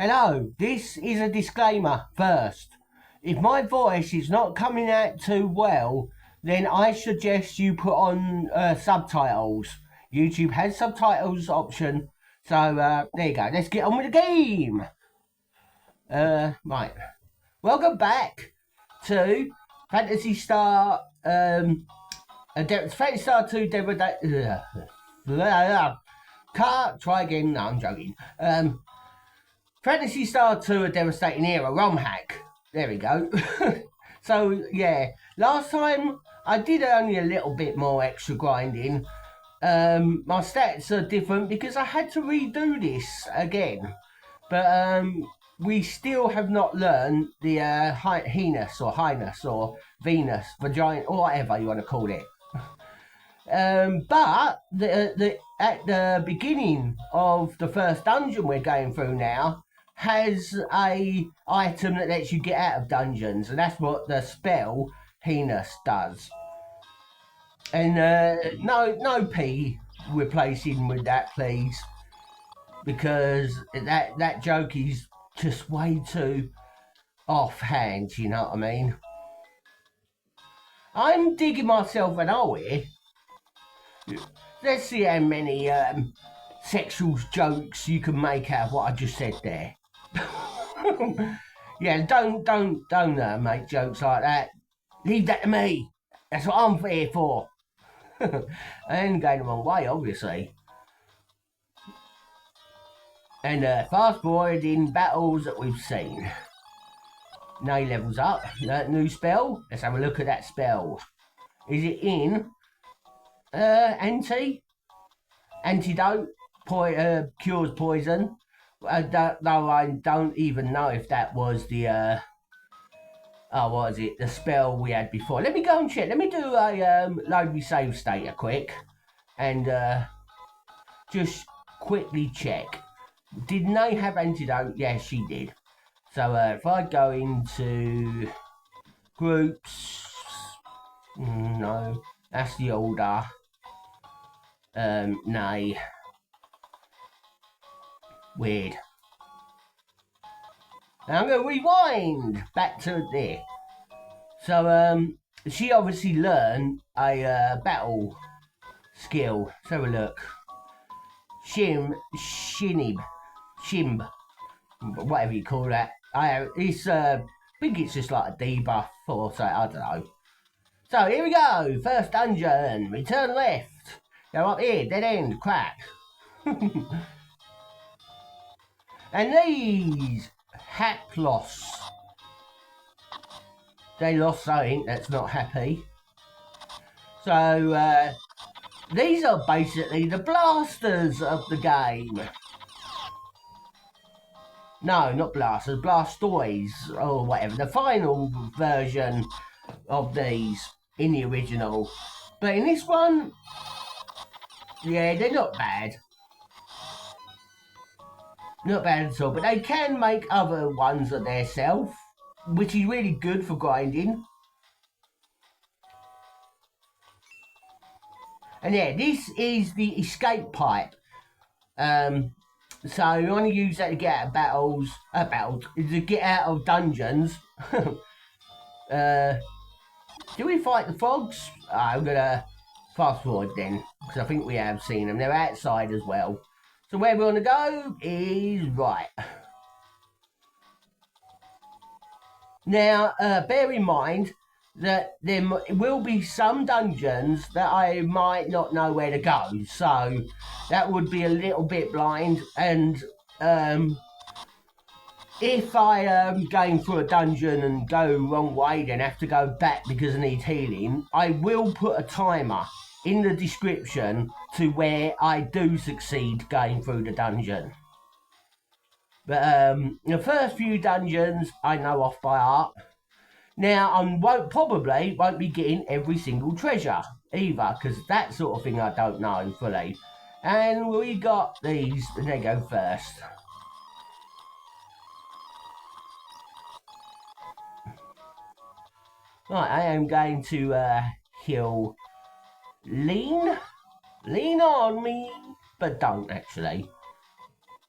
Hello, this is a disclaimer first. If my voice is not coming out too well, then I suggest you put on subtitles. YouTube has subtitles option, so there you go. Let's get on with the game. Right. Welcome back to Phantasy Star, Phantasy Star 2 Try again. No, I'm joking. Phantasy Star 2 A Devastating Era, romhack. There we go. So, yeah. Last time, I did only a little bit more extra grinding. My stats are different because I had to redo this again. But, we still have not learned the highness or Venus, vagina, or whatever you want to call it. But at the beginning of the first dungeon we're going through now has a item that lets you get out of dungeons, and that's what the spell heinous does. And no P replacing with that, please, because that joke is just way too offhand. You know what I mean? I'm digging myself an hole here. Let's see how many sexual jokes you can make out of what I just said there. Yeah, don't make jokes like that. Leave that to me. That's what I'm here for. I ain't going the wrong way, obviously. And fast forwarding battles that we've seen. Now he levels up. New spell. Let's have a look at that spell. Is it in antidote, cures poison? Though I don't even know if that was the what was it? The spell we had before. Let me go and check. Let me do a load me save stater quick, and just quickly check. Didn't they have antidote? Yes, she did. So if I go into groups, no, that's the order. Nay. Weird. Now I'm going to rewind back to there. So, she obviously learned a battle skill. Let's have a look. Shimb, whatever you call that. I think it's just like a debuff or so, I don't know. So here we go. First dungeon. Return left. Go up here. Dead end. Crap. And these hack loss. They lost something that's not happy. So these are basically the blasters of the game. No, not blasters, blastoids or whatever. The final version of these in the original. But in this one, yeah, they're not bad. Not bad at all, but they can make other ones of their self, which is really good for grinding. And yeah, this is the escape pipe. So you want to use that to get out of battles, to get out of dungeons. Do we fight the frogs? I'm gonna fast forward then, because I think we have seen them. They're outside as well. So where we want to go is right. Now, bear in mind that there will be some dungeons that I might not know where to go. So that would be a little bit blind. And if I am going through a dungeon and go wrong way, then have to go back because I need healing, I will put a timer in the description to where I do succeed going through the dungeon. But the first few dungeons I know off by heart. Now I probably won't be getting every single treasure either, because that sort of thing I don't know fully. And we got these, and they go first. Right, I am going to heal Lean on me, but don't actually.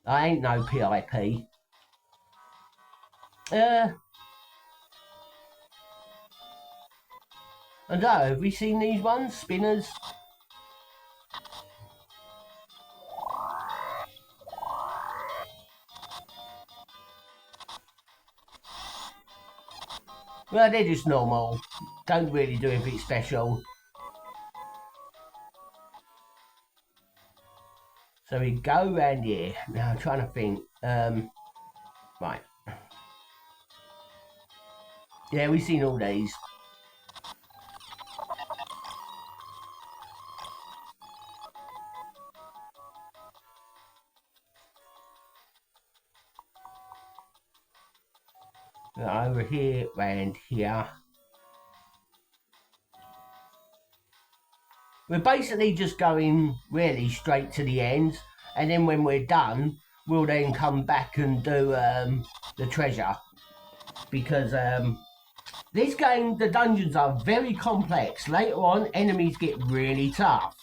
I ain't no PIP. I don't know, have we seen these ones? Spinners? Well, they're just normal. Don't really do anything special. So we go around here. Now I'm trying to think. Right. Yeah, we've seen all these. Over here, round here. We're basically just going really straight to the end, and then when we're done, we'll then come back and do the treasure. Because this game, the dungeons are very complex. Later on, enemies get really tough.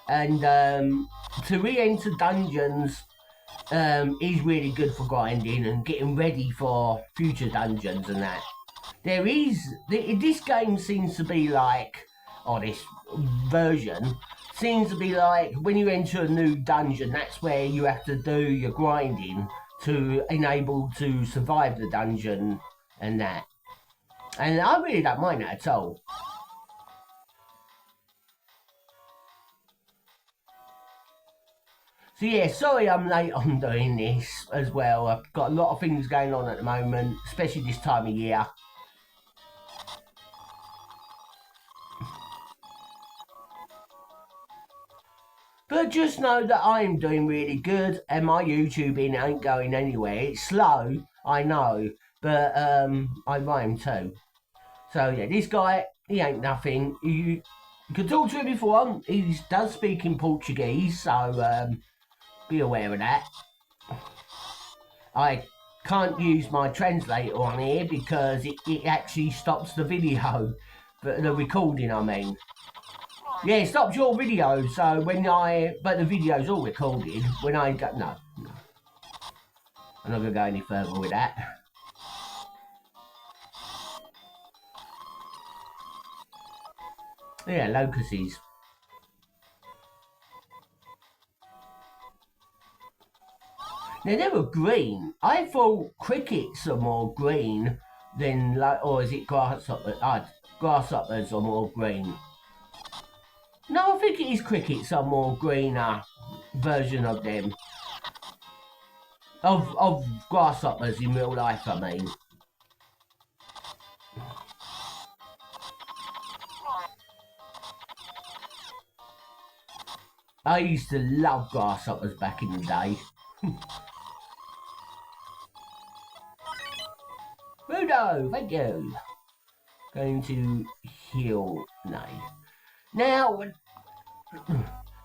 And to re-enter dungeons is really good for grinding and getting ready for future dungeons and that. This game seems to be like, or this version seems to be like, when you enter a new dungeon, that's where you have to do your grinding to enable to survive the dungeon and that. And I really don't mind that at all. So yeah, sorry I'm late on doing this as well. I've got a lot of things going on at the moment, especially this time of year. But just know that I'm doing really good and my YouTubing ain't going anywhere. It's slow, I know, but I rhyme too. So yeah, this guy, he ain't nothing. You can talk to him if you want. He does speak in Portuguese, so be aware of that. I can't use my translator on here because it actually stops the video, but the recording I mean. Yeah, it stops your video, so but the video's all recorded, when I go, no. I'm not going to go any further with that. Yeah, locusts. Now, they were green. I thought crickets are more green than, or is it grasshoppers? Grasshoppers are more green. No, I think it is crickets are more greener version of them. Of grasshoppers in real life, I mean. I used to love grasshoppers back in the day. Rudo, thank you. Going to heal now.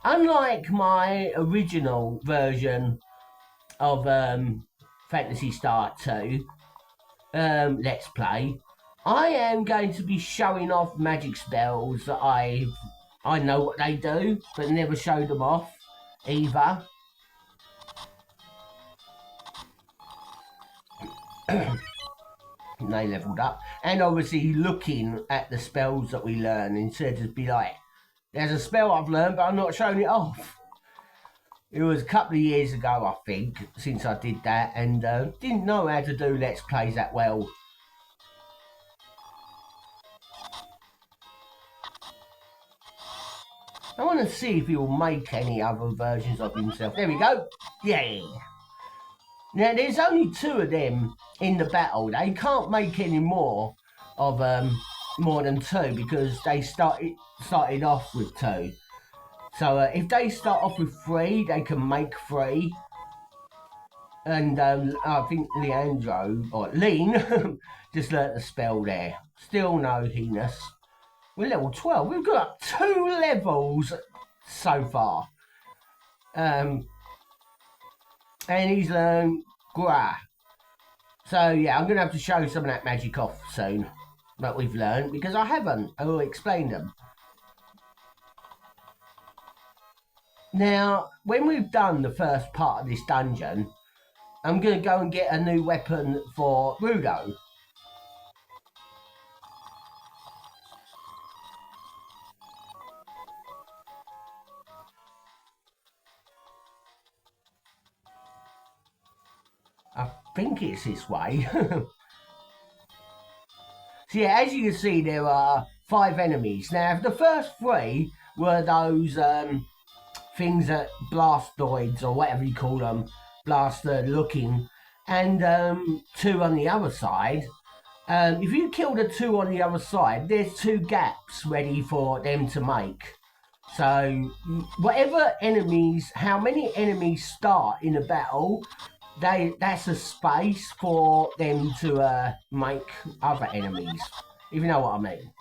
Unlike my original version of Phantasy Star 2 Let's Play, I am going to be showing off magic spells that I know what they do, but never showed them off either. They leveled up, and obviously looking at the spells that we learn instead of be like, there's a spell I've learned but I'm not showing it off. It was a couple of years ago, I think, since I did that, and didn't know how to do Let's Plays that well. I want to see if he'll make any other versions of himself. There we go. Yeah. Now, there's only 2 of them in the battle. They can't make any more of more than 2 because they started off with 2. So if they start off with 3, they can make 3. And I think Leandro, or Lean, just learnt the spell there. Still no heinous. We're level 12. We've got 2 levels so far. And he's learned Gra. So yeah, I'm going to have to show some of that magic off soon that we've learned, because I haven't. I will explain them. Now, when we've done the first part of this dungeon, I'm going to go and get a new weapon for Rudo. I think it's this way. So yeah, as you can see, there are 5 enemies. Now, the first 3 were those things that blastoids, or whatever you call them, blaster looking, and 2 on the other side. If you kill the 2 on the other side, there's 2 gaps ready for them to make. So whatever enemies, how many enemies start in a battle, that's a space for them to make other enemies, if you know what I mean.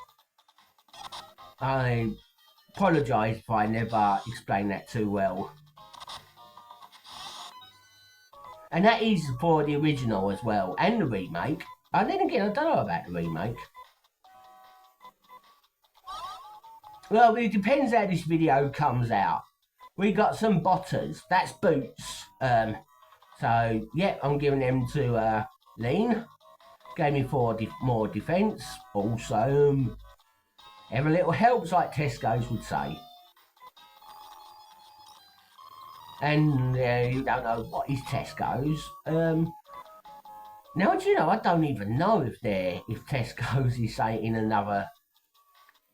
I apologise if I never explained that too well. And that is for the original as well, and the remake. And then again, I don't know about the remake. Well, it depends how this video comes out. We got some botters, that's boots. So, yeah, I'm giving them to Lean. Gave me 4 more defence. Awesome. Every little helps, like Tesco's would say. And you don't know what is Tesco's. Now, do you know, I don't even know if Tesco's is saying in another,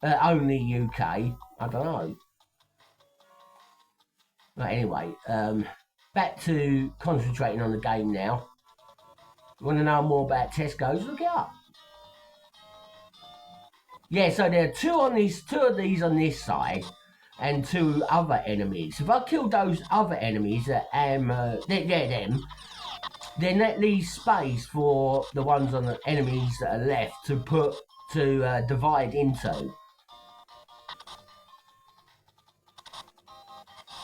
only UK. I don't know. But anyway, back to concentrating on the game now. You want to know more about Tesco's? Look it up. Yeah, so there are 2 of these on this side, and 2 other enemies. If I kill those other enemies that they're them, then that leaves space for the ones on the enemies that are left to divide into.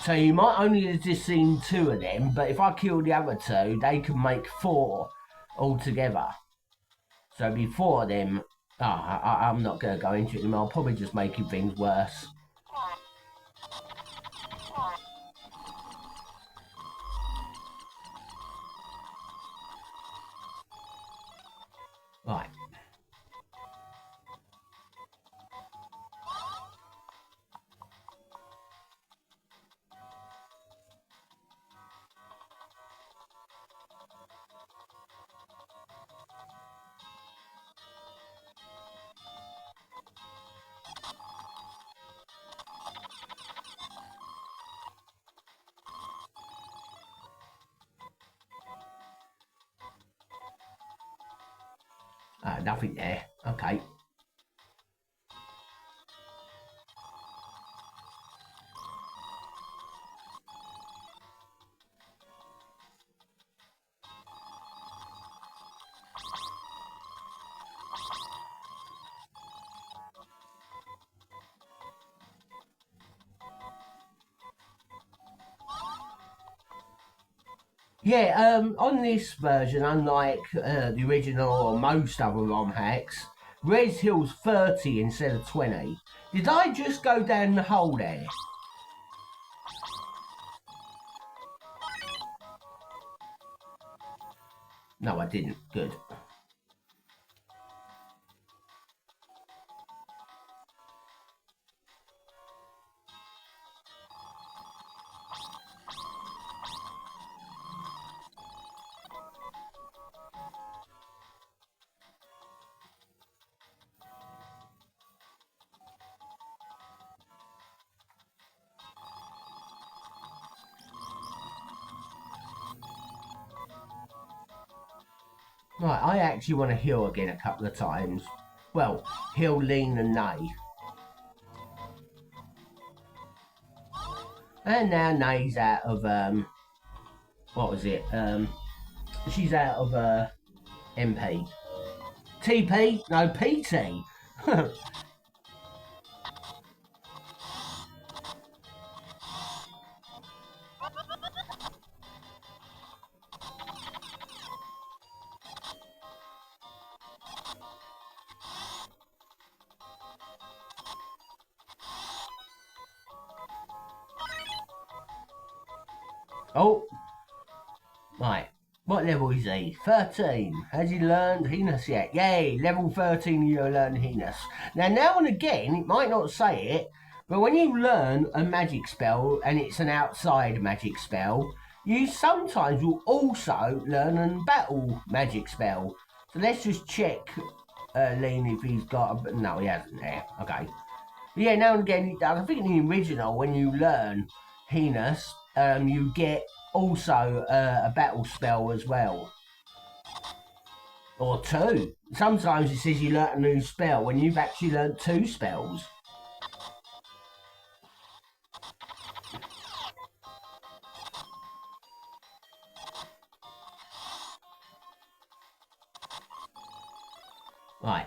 So you might only have just seen 2 of them, but if I kill the other 2, they can make 4 altogether. So it'd be 4 of them. I'm not going to go into it anymore. I'll probably just making things worse. Right. Nothing there. Okay. Yeah, on this version, unlike the original or most other ROM hacks, Res Hill's 30 instead of 20. Did I just go down the hole there? No, I didn't. Good. Right, I actually want to heal again a couple of times. Well, heal, lean and Nay. And now Nay's out of, what was it? She's out of, MP. TP? No, PT. Oh. Right. What level is he? 13. Has he learned Heinous yet? Yay, level 13 you learn Heinous. Now and again, it might not say it, but when you learn a magic spell, and it's an outside magic spell, you sometimes will also learn a battle magic spell. So let's just check, Lean, if he's got a... No, he hasn't there. Okay. But yeah, now and again it does. I think in the original, when you learn Heinous, you get also a battle spell as well. Or two. Sometimes it says you learnt a new spell when you've actually learnt two spells. Right.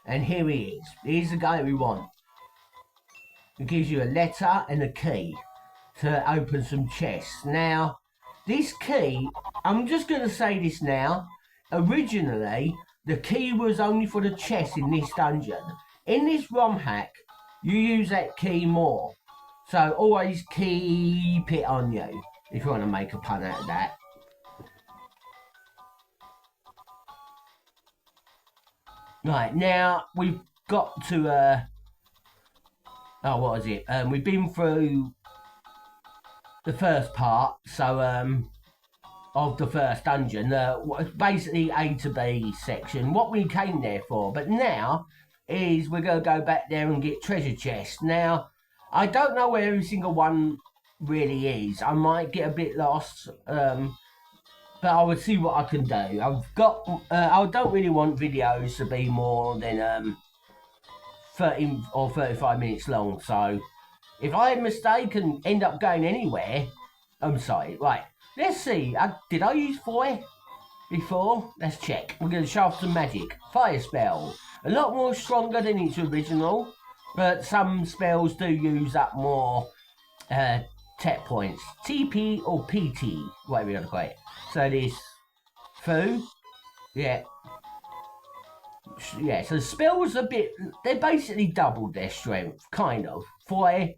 And here he is. Here's the guy we want. It gives you a letter and a key to open some chests. Now, this key, I'm just going to say this now. Originally, the key was only for the chest in this dungeon. In this romhack, you use that key more. So always keep it on you, if you want to make a pun out of that. Right, now we've got to, what is it? We've been through the first part, so, of the first dungeon, basically A to B section, what we came there for. But now is we're going to go back there and get treasure chests. Now, I don't know where every single one really is. I might get a bit lost, but I will see what I can do. I've got, I don't really want videos to be more than 30 or 35 minutes long. So if I mistake and end up going anywhere, I'm sorry. Right, let's see. Did I use fire before? Let's check. We're going to show off some magic. Fire spell. A lot more stronger than its original, but some spells do use up more tech points. TP or PT, whatever you want to call it. So this food, yeah, so the spells a bit, they basically doubled their strength, kind of. Fire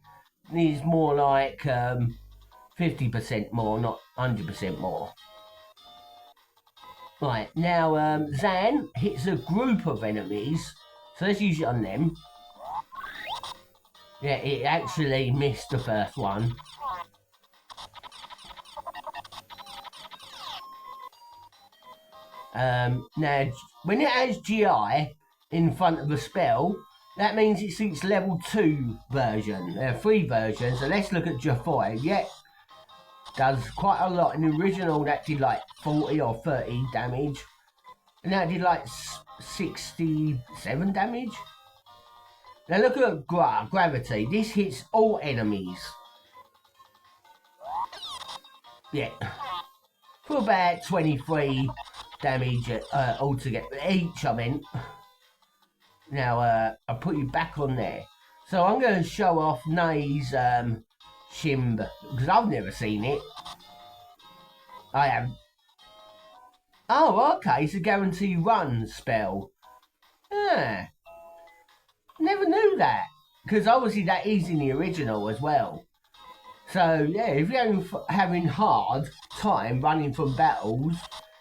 is more like 50% more, not 100% more. Right, now Zan hits a group of enemies, so let's use it on them. Yeah, it actually missed the first one. Now, when it has GI in front of a spell, that means it's its level 2 version. There are 3 versions, so let's look at Jafoi. Yeah, does quite a lot. In the original, that did like 40 or 30 damage. And that did like 67 damage. Now look at Gravity. This hits all enemies. Yeah. For about 23 damage altogether. Each, I meant. Now, I'll put you back on there. So I'm going to show off Nay's Shimb, because I've never seen it. I have. Oh, okay, it's a guarantee run spell. Yeah. Never knew that, because obviously that is in the original as well. So, yeah, if you're having hard time running from battles,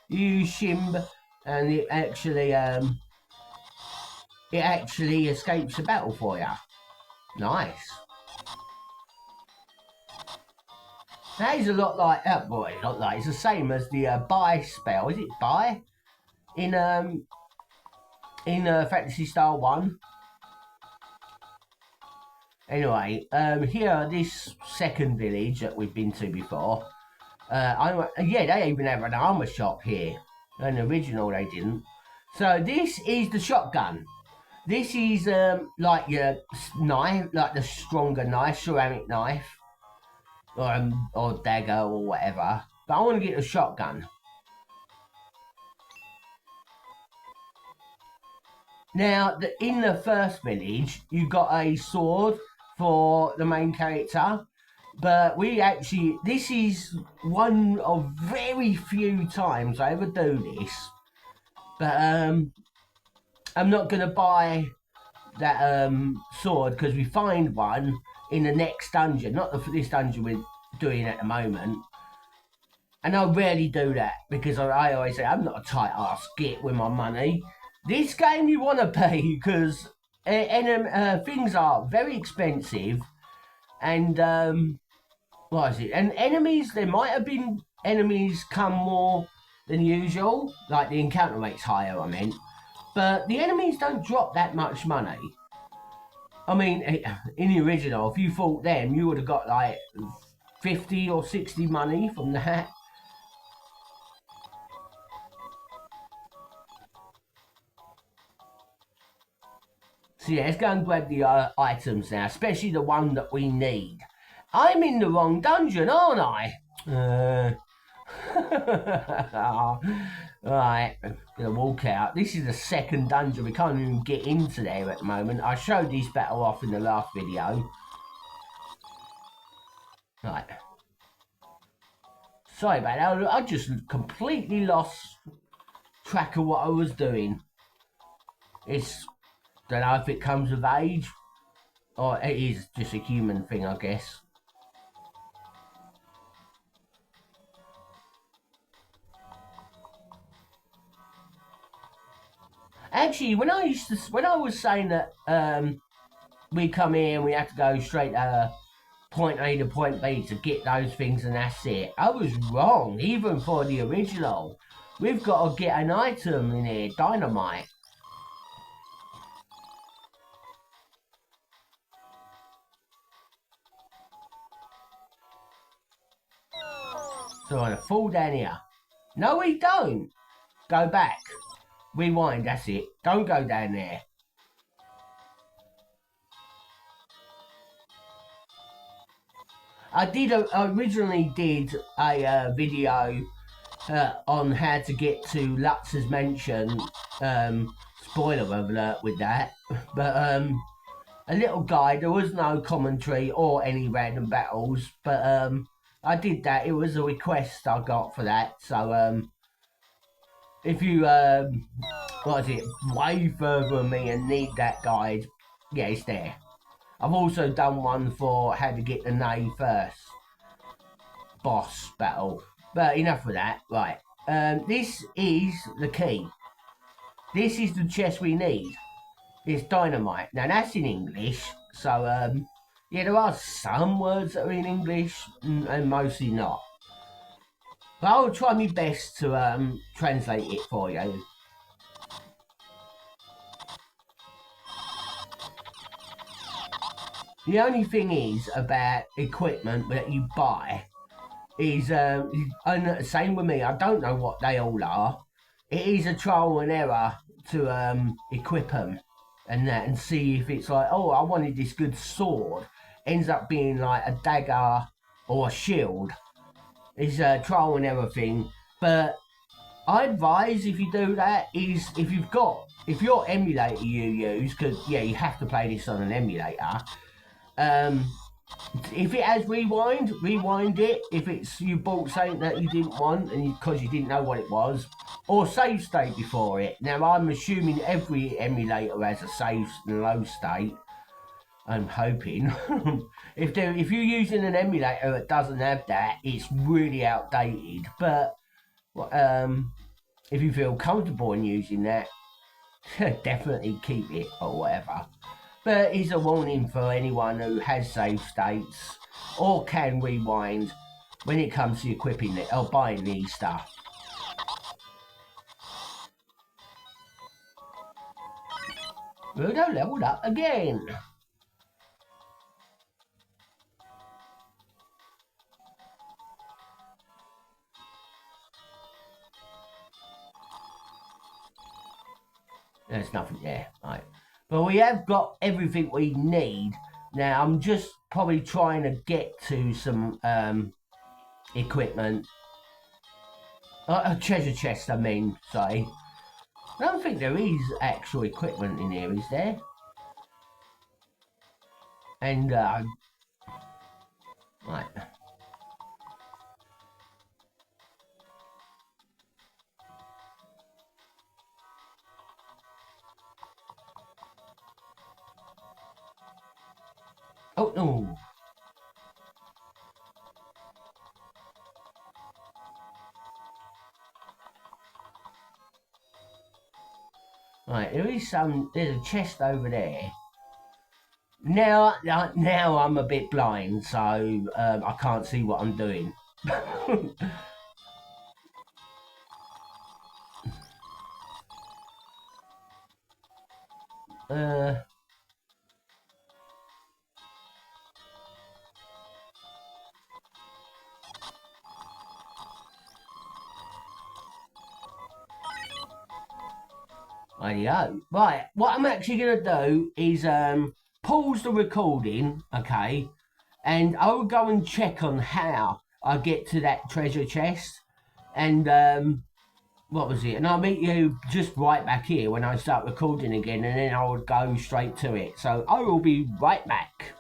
you use Shimb, and it actually escapes the battle for you. Nice. That is a lot like, it's the same as the buy spell. Is it buy? In Fantasy Star 1. Anyway, here, this second village that we've been to before, yeah, they even have an armor shop here. In the original, they didn't. So this is the shotgun. This is like your knife, like the stronger knife, ceramic knife, or dagger or whatever. But I want to get a shotgun. Now, in the first village, you got a sword for the main character, but this is one of very few times I ever do this, but I'm not going to buy that sword because we find one in the next dungeon, not this dungeon we're doing at the moment. And I rarely do that because I always say I'm not a tight ass git with my money. This game you want to pay because things are very expensive, and what is it? And enemies, there might have been enemies come more than usual, like the encounter rate's higher, I meant. But the enemies don't drop that much money. I mean, in the original, if you fought them, you would have got like 50 or 60 money from that. So yeah, let's go and grab the items now, especially the one that we need. I'm in the wrong dungeon, aren't I? Right, I'm gonna walk out. This is the second dungeon. We can't even get into there at the moment. I showed this battle off in the last video. Right. Sorry about that. I just completely lost track of what I was doing. Don't know if it comes with age, or it is just a human thing, I guess. Actually, when I was saying that we come here and we have to go straight point A to point B to get those things and that's it, I was wrong. Even for the original, we've got to get an item in here, dynamite. So I'm gonna fall down here. No, we don't. Go back. Rewind, that's it. Don't go down there. I originally did a video on how to get to Lutz's mansion. Spoiler alert with that. But a little guide. There was no commentary or any random battles. But I did that. It was a request I got for that. So if you what is it, way further than me and need that guide, yeah, it's there. I've also done one for how to get the Nay first boss battle. But enough of that. Right. This is the key. This is the chest we need. It's dynamite. Now that's in English. So yeah, there are some words that are in English and mostly not. But I'll try my best to translate it for you. The only thing is about equipment that you buy is, and same with me, I don't know what they all are. It is a trial and error to equip them and that and see if it's like, oh, I wanted this good sword. Ends up being like a dagger or a shield. It's a trial and error thing. But I advise if you do that is if your emulator you use, because yeah, you have to play this on an emulator. If it has rewind it. If it's you bought something that you didn't want and because you didn't know what it was, or save state before it. Now I'm assuming every emulator has a save and load state. I'm hoping. if you're using an emulator that doesn't have that, it's really outdated. But if you feel comfortable in using that, definitely keep it or whatever. But it's a warning for anyone who has save states or can rewind when it comes to equipping it or buying these stuff. Rudo leveled up again. There's nothing there, right? But we have got everything we need. Now I'm just probably trying to get to some equipment. A treasure chest, I mean, sorry. I don't think there is actual equipment in here, is there? And, right. Oh, no. Right, there's a chest over there. Now I'm a bit blind, so I can't see what I'm doing. uh, Rightio. Right, what I'm actually going to do is pause the recording, okay, and I'll go and check on how I get to that treasure chest, and what was it? And I'll meet you just right back here when I start recording again, and then I'll go straight to it. So I will be right back.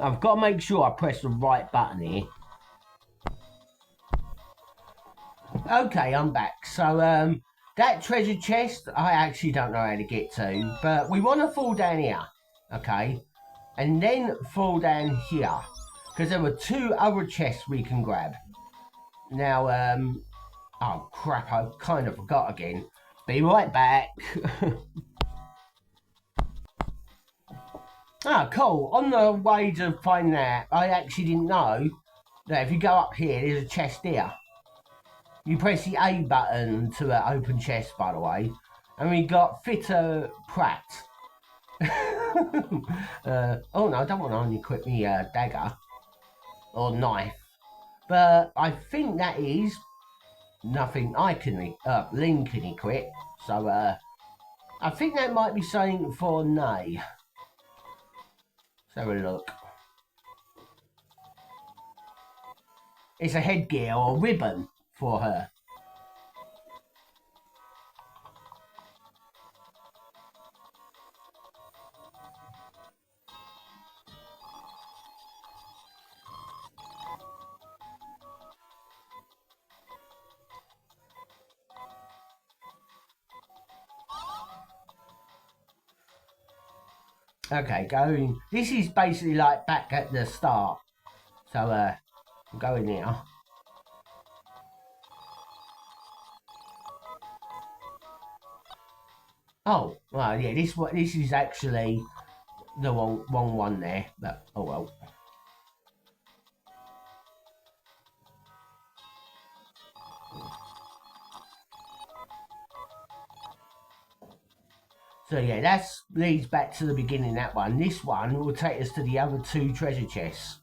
I've got to make sure I press the right button here. Okay, I'm back. So that treasure chest, I actually don't know how to get to, but we want to fall down here, okay, and then fall down here, because there were 2 other chests we can grab. Now, oh crap, I kind of forgot again. Be right back. Ah, cool. On the way to find that, I actually didn't know that if you go up here, there's a chest here. You press the A button to open chest, by the way. And we got Fitter Pratt. Oh no, I don't want to only equip me dagger or knife. But I think that is nothing I can, Lynn can equip. So I think that might be something for Nay. Let's have a look. It's a headgear or ribbon for her. Okay, going. This is basically like back at the start. So I'm going now. Oh, well, yeah. This is actually the wrong one there. But oh well. So yeah, that leads back to the beginning. That one. This one will take us to the other 2 treasure chests.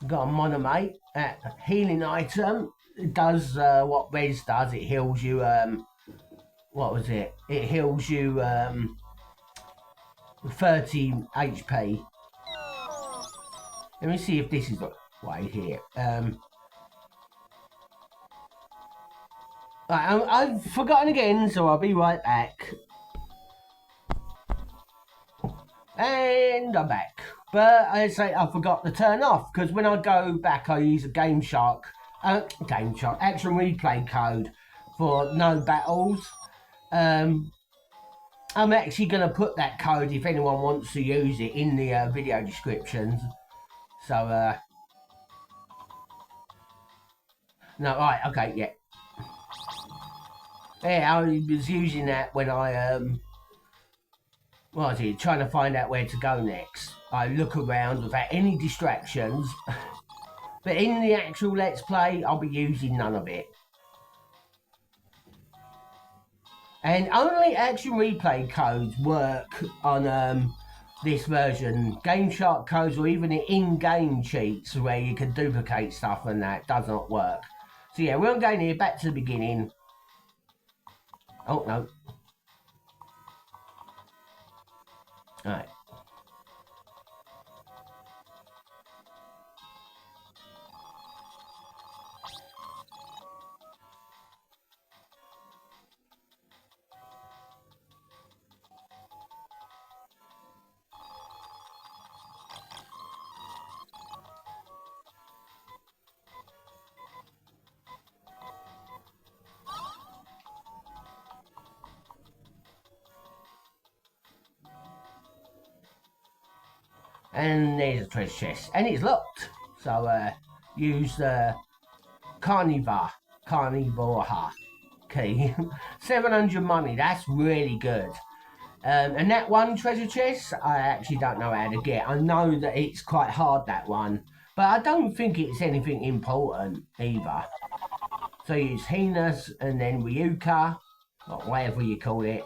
Got a monomate, healing item. It does what Rez does. It heals you. What was it? It heals you 30 HP. Let me see if this is the way here. Right, I've forgotten again, so I'll be right back. And I'm back. But I say I forgot to turn off, because when I go back I use a Game Shark action replay code for no battles. I'm actually going to put that code, if anyone wants to use it, in the video descriptions. So no, right, okay, yeah. Yeah, I was using that when I what was it, trying to find out where to go next. I look around without any distractions. But in the actual Let's Play, I'll be using none of it. And only action replay codes work on this version. Game Shark codes or even the in-game cheats where you can duplicate stuff and that does not work. So yeah, we're going here back to the beginning. Oh no. Alright. And there's a treasure chest, and it's locked. So use the carnivore key. 700 money. That's really good. And that one treasure chest, I actually don't know how to get. I know that it's quite hard, that one, but I don't think it's anything important either. So you use Heinous and then Ryuka, or whatever you call it.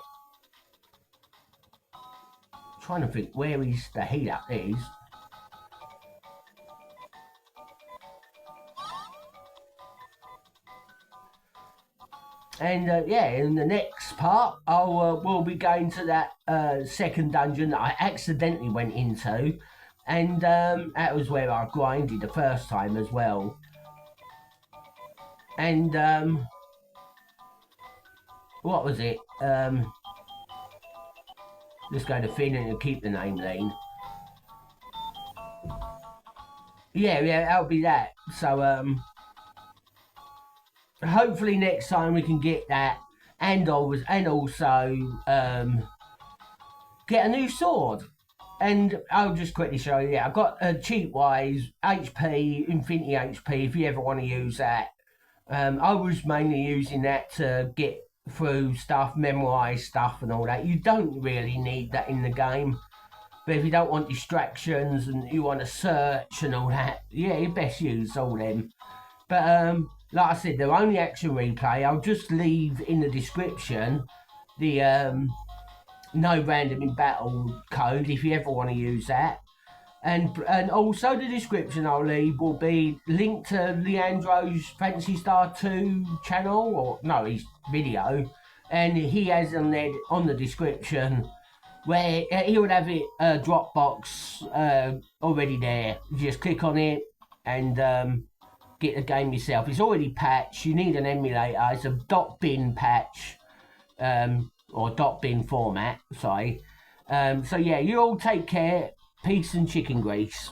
I'm trying to think, where is the heat up? There it is. And yeah, in the next part, we'll be going to that second dungeon that I accidentally went into, and that was where I grinded the first time as well. And what was it? Let's go to Finn and keep the name lean. Yeah, that'll be that. So hopefully next time we can get that, and also get a new sword. And I'll just quickly show you. I've got cheat wise HP, Infinity HP, if you ever want to use that. I was mainly using that to get through stuff, memorize stuff and all that. You don't really need that in the game, but if you don't want distractions and you want to search and all that, yeah, you best use all them. But like I said, they're only action replay. I'll just leave in the description the no random in battle code if you ever want to use that. And also the description I'll leave will be linked to Leandro's Fantasy Star 2 channel, or no, his video, and he has on there on the description where he would have it Dropbox already there. You just click on it and get the game yourself. It's already patched. You need an emulator. It's a .bin patch, or .bin format. Sorry. So yeah, you all take care. Peace and chicken grease.